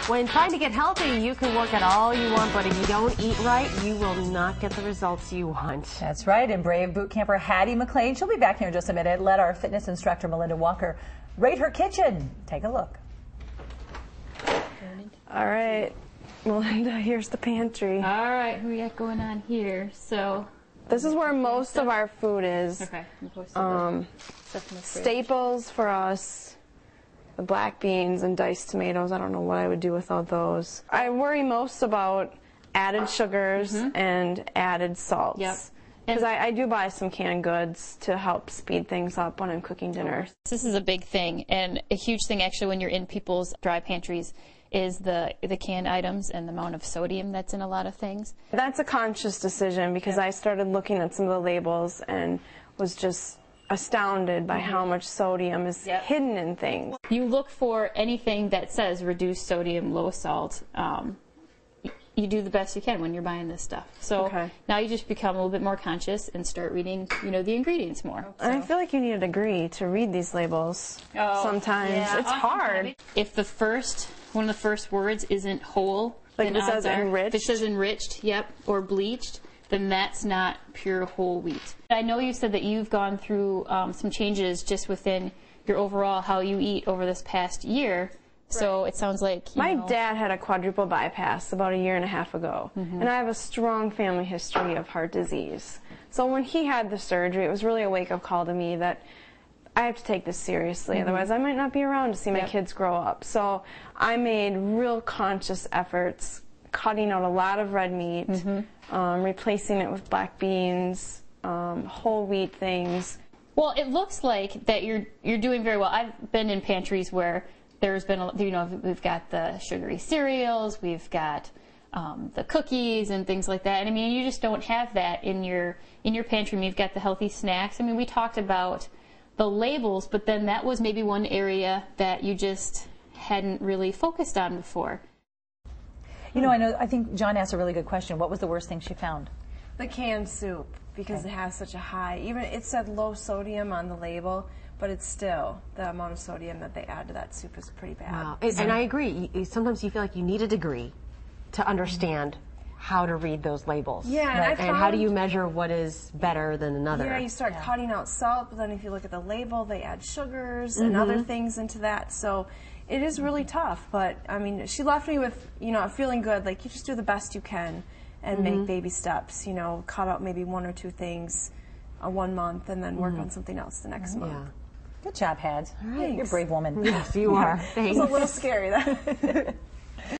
When trying to get healthy, you can work out all you want, but if you don't eat right, you will not get the results you want. That's right, and brave boot camper Haddie McLean, she'll be back here in just a minute. Let our fitness instructor Melinda Walker rate her kitchen. Take a look. All right, Melinda, here's the pantry. All right, who we got going on here? So this is where most of our food is. Okay. Staples for us, the black beans and diced tomatoes. I don't know what I would do without those. I worry most about added sugars and added salts. Yep. Because I do buy some canned goods to help speed things up when I'm cooking dinner. This is a big thing, and a huge thing actually when you're in people's dry pantries is the canned items and the amount of sodium that's in a lot of things. That's a conscious decision because I started looking at some of the labels and was just astounded by how much sodium is hidden in things. You look for anything that says reduced sodium, low salt. You do the best you can when you're buying this stuff. So now you just become a little bit more conscious and start reading, the ingredients more. And I feel like you need a degree to read these labels sometimes. Yeah. It's hard. If one of the first words isn't whole, like if it says enriched. If it says enriched, or bleached, then that's not pure whole wheat. I know you said that you've gone through some changes just within your overall how you eat over this past year. So it sounds like my dad had a quadruple bypass about 1.5 years ago, and I have a strong family history of heart disease. So when he had the surgery, it was really a wake-up call to me that I have to take this seriously, otherwise I might not be around to see my kids grow up. So I made real conscious efforts, cutting out a lot of red meat, replacing it with black beans, whole wheat things. Well, it looks like that you're doing very well. I've been in pantries where there's been, we've got the sugary cereals, we've got the cookies and things like that. And I mean, you just don't have that in your pantry. You've got the healthy snacks. I mean, we talked about the labels, but then that was maybe one area that you just hadn't really focused on before. I think John asked a really good question. What was the worst thing she found? The canned soup, because it has such a high, even it said low sodium on the label, but it's still, the amount of sodium that they add to that soup is pretty bad. Wow. And I agree. Sometimes you feel like you need a degree to understand how to read those labels. Yeah, and how do you measure what is better than another? Yeah, you start cutting out salt, but then if you look at the label, they add sugars and other things into that. So it is really tough. But I mean, she left me with, feeling good. Like, you just do the best you can and make baby steps. Cut out maybe 1 or 2 things 1 month and then work on something else the next month. Yeah. Good job, Hads. You're a brave woman. Yes, you are. Thanks. It was a little scary, though.